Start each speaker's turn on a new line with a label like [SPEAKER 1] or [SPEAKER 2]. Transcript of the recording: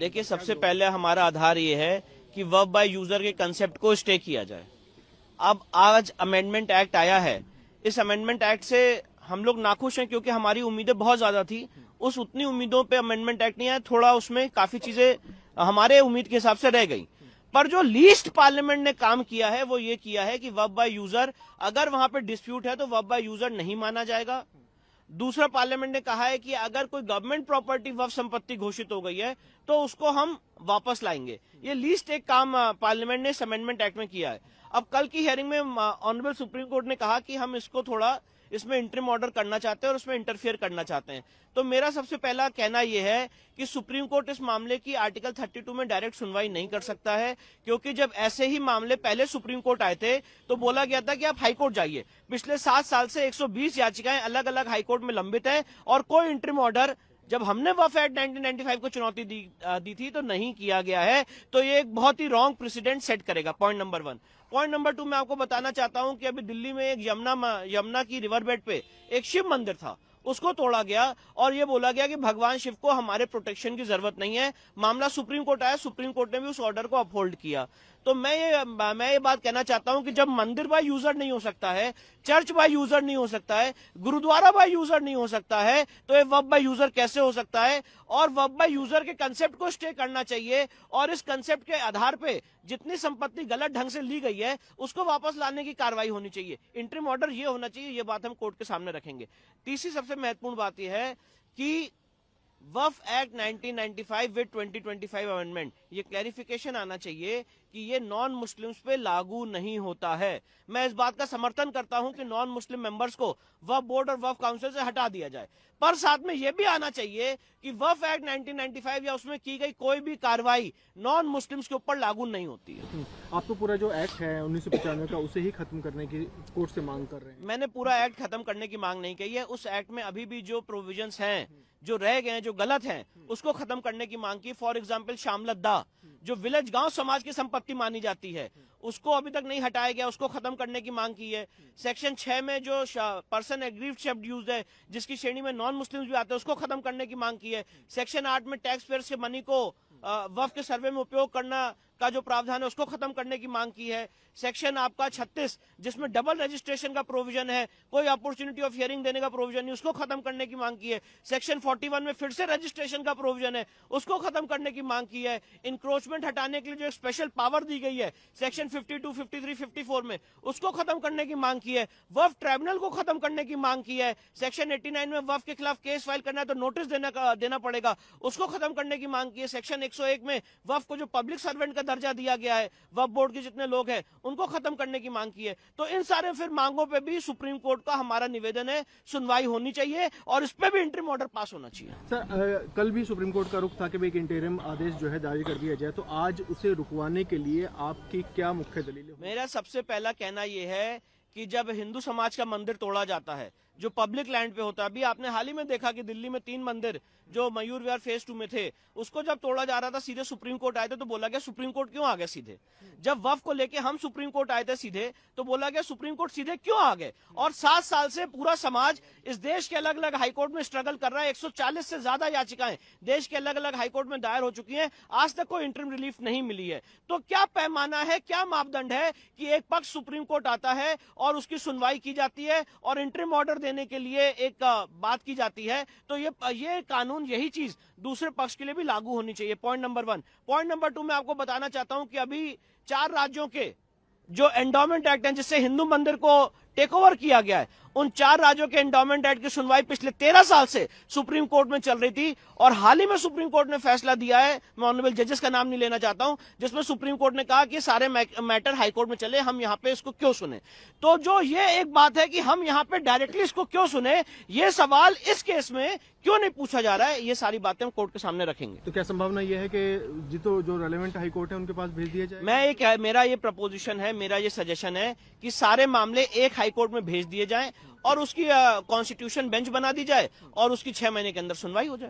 [SPEAKER 1] देखिए, सबसे पहले हमारा आधार ये है कि वर्ब बाय यूजर के कंसेप्ट को स्टे किया जाए। अब आज अमेंडमेंट एक्ट आया है, इस अमेंडमेंट एक्ट से हम लोग नाखुश हैं क्योंकि हमारी उम्मीदें बहुत ज्यादा थी। उस उतनी उम्मीदों पे अमेंडमेंट एक्ट नहीं आया, थोड़ा उसमें काफी चीजें हमारे उम्मीद के हिसाब से रह गई। पर जो लीस्ट पार्लियामेंट ने काम किया है वो ये किया है कि वर्ब बाय यूजर, अगर वहां पे डिस्प्यूट है तो वर्ब बाय यूजर नहीं माना जाएगा। दूसरा, पार्लियामेंट ने कहा है कि अगर कोई गवर्नमेंट प्रॉपर्टी वक्फ संपत्ति घोषित हो गई है तो उसको हम वापस लाएंगे। ये लीस्ट एक काम पार्लियामेंट ने इस अमेंडमेंट एक्ट में किया है। अब कल की हियरिंग में ऑनरेबल सुप्रीम कोर्ट ने कहा कि हम इसको थोड़ा इसमें इंटरिम ऑर्डर करना चाहते हैं और उसमें इंटरफेयर करना चाहते हैं। तो मेरा सबसे पहला कहना यह है कि सुप्रीम कोर्ट इस मामले की आर्टिकल 32 में डायरेक्ट सुनवाई नहीं कर सकता है, क्योंकि जब ऐसे ही मामले पहले सुप्रीम कोर्ट आए थे तो बोला गया था कि आप हाईकोर्ट जाइए। पिछले 7 साल से 120 याचिकाएं अलग अलग हाईकोर्ट में लंबित है और कोई इंटरिम ऑर्डर जब हमने वक्फ एक्ट 1995 को चुनौती दी थी तो नहीं किया गया है। तो ये एक बहुत ही रॉन्ग प्रेसिडेंट सेट करेगा। Point number 1। पॉइंट नंबर 2, मैं आपको बताना चाहता हूं कि अभी दिल्ली में एक यमुना की रिवर बेड पे एक शिव मंदिर था, उसको तोड़ा गया और ये बोला गया कि भगवान शिव को हमारे प्रोटेक्शन की जरूरत नहीं है। मामला सुप्रीम कोर्ट आया, सुप्रीम कोर्ट ने भी उस ऑर्डर को अपहोल्ड किया। तो मैं ये बात कहना चाहता हूं कि जब मंदिर बाय यूजर नहीं हो सकता है, चर्च बाय यूजर नहीं हो सकता है, गुरुद्वारा बाय यूजर नहीं हो सकता है, तो ये वर्ब बाय यूजर कैसे हो सकता है? और वर्ब बाय यूजर के कंसेप्ट को स्टे करना चाहिए और इस कंसेप्ट के आधार पे जितनी संपत्ति गलत ढंग से ली गई है उसको वापस लाने की कार्रवाई होनी चाहिए। इंटरिम ऑर्डर ये होना चाहिए, ये बात हम कोर्ट के सामने रखेंगे। तीसरी सबसे महत्वपूर्ण बात यह है कि वक्फ एक्ट 1995 विद 2025 अमेंडमेंट, ये क्लैरिफिकेशन आना चाहिए कि ये नॉन मुस्लिम्स पे लागू नहीं होता है। मैं इस बात का समर्थन करता हूं कि नॉन मुस्लिम मेंबर्स को वक्फ बोर्ड और वक्फ काउंसिल से हटा दिया जाए, पर साथ में यह भी आना चाहिए कि वक्फ एक्ट 1995 या उसमें की गई कोई भी कार्रवाई नॉन मुस्लिम्स के ऊपर लागू नहीं होती है।
[SPEAKER 2] आप तो पूरा जो एक्ट है 1995 का उसे ही खत्म करने की कोर्ट से मांग कर रहे हैं।
[SPEAKER 1] मैंने पूरा एक्ट खत्म करने की मांग नहीं की है। उस एक्ट में अभी भी जो प्रोविजंस हैं, जो रह गए हैं, जो गलत हैं, उसको खत्म करने की मांग की। फॉर एग्जाम्पल, शामलद्दा जो विलेज गांव समाज की संपत्ति मानी जाती है उसको अभी तक नहीं हटाया गया, उसको खत्म करने की मांग की है। सेक्शन 6 में जो पर्सन एग्रीव्ड शेप्ड यूज्ड है, जिसकी श्रेणी में नॉन मुस्लिम्स भी आते हैं, उसको खत्म करने की मांग की है। सेक्शन 8 में टैक्स पेयर्स के मनी को वक्फ के सर्वे में उपयोग करना का जो प्रावधान है उसको खत्म करने की मांग की है। सेक्शन आपका 36 जिसमें डबल रजिस्ट्रेशन का प्रोविजन है, कोई अपॉर्चुनिटी ऑफ हियरिंग देने का प्रोविजन नहीं, उसको खत्म करने की मांग की है। सेक्शन 41 में फिर से रजिस्ट्रेशन का प्रोविजन है, उसको खत्म करने की मांग की है। इंक्रोचमेंट हटाने के लिए जो एक स्पेशल पावर दी गई है सेक्शन 52, 53, 54 में, उसको खत्म करने की मांग की है। वक्फ ट्राइब्यूनल को खत्म करने की मांग की है। सेक्शन 89 में वक्फ के खिलाफ केस फाइल करना है तो नोटिस देना पड़ेगा, उसको खत्म करने की मांग की है। सेक्शन 101 में वक्फ को जो पब्लिक सर्वेंट का दर्जा दिया गया है, वक्फ बोर्ड के जितने लोग हैं उनको खत्म करने की मांग की है। तो इन सारे फिर मांगों पे भी सुप्रीम कोर्ट का हमारा निवेदन है, सुनवाई होनी चाहिए और इस पे भी इंटरिम ऑर्डर पास होना चाहिए।
[SPEAKER 2] सर, कल भी सुप्रीम कोर्ट का रुख था कि एक इंटरिम आदेश जो है जारी कर दिया जाए, तो आज उसे रुकवाने के लिए आपकी क्या मुख्य दलील है?
[SPEAKER 1] मेरा सबसे पहला कहना यह है कि जब हिंदू समाज का मंदिर तोड़ा जाता है जो पब्लिक लैंड पे होता है, अभी आपने हाल ही में देखा कि दिल्ली में 3 मंदिर जो मयूर विहार फेज 2 में थे, उसको जब तोड़ा जा रहा था सीधे सुप्रीम कोर्ट आए थे तो बोला गया सुप्रीम कोर्ट क्यों आ गए सीधे। जब वक्फ को लेके हम सुप्रीम कोर्ट आए थे सीधे तो बोला गया सुप्रीम कोर्ट सीधे क्यों आ गए। और 7 साल से पूरा समाज इस देश के अलग अलग हाईकोर्ट में स्ट्रगल कर रहा है। 140 से ज्यादा याचिकाएं देश के अलग अलग हाईकोर्ट में दायर हो चुकी हैं, आज तक कोई इंटरिम रिलीफ नहीं मिली है। तो क्या पैमाना है, क्या मापदंड है कि एक पक्ष सुप्रीम कोर्ट आता है और उसकी सुनवाई की जाती है और इंटरिम ऑर्डर देने के लिए एक बात की जाती है, तो ये कानून, यही चीज दूसरे पक्ष के लिए भी लागू होनी चाहिए। Point number 1। पॉइंट नंबर 2, मैं आपको बताना चाहता हूं कि अभी 4 राज्यों के जो एंडोमेंट एक्ट हैं जिससे हिंदू मंदिर को टेक ओवर किया गया है, उन 4 राज्यों के एंडोमेंट एक्ट की सुनवाई पिछले 13 साल से सुप्रीम कोर्ट में चल रही थी और हाल ही में सुप्रीम कोर्ट ने फैसला दिया है, मैं ऑनरेबल जजेस का नाम नहीं लेना चाहता हूं, जिसमें सुप्रीम कोर्ट ने कहा कि सारे मैटर हाईकोर्ट में चले, हम यहां पे इसको क्यों सुने। तो जो ये एक बात है कि हम यहां पे डायरेक्टली इसको क्यों सुने, ये सवाल इस केस में क्यों नहीं पूछा जा रहा है, ये सारी बातें हम कोर्ट के सामने रखेंगे।
[SPEAKER 2] तो क्या संभावना यह है कि जो रेलेवेंट हाईकोर्ट है उनके पास भेज दिया जाए?
[SPEAKER 1] मेरा ये प्रपोजिशन है, मेरा ये सजेशन है कि सारे मामले एक हाईकोर्ट में भेज दिए जाएं और उसकी कॉन्स्टिट्यूशन बेंच बना दी जाए और उसकी 6 महीने के अंदर सुनवाई हो जाए।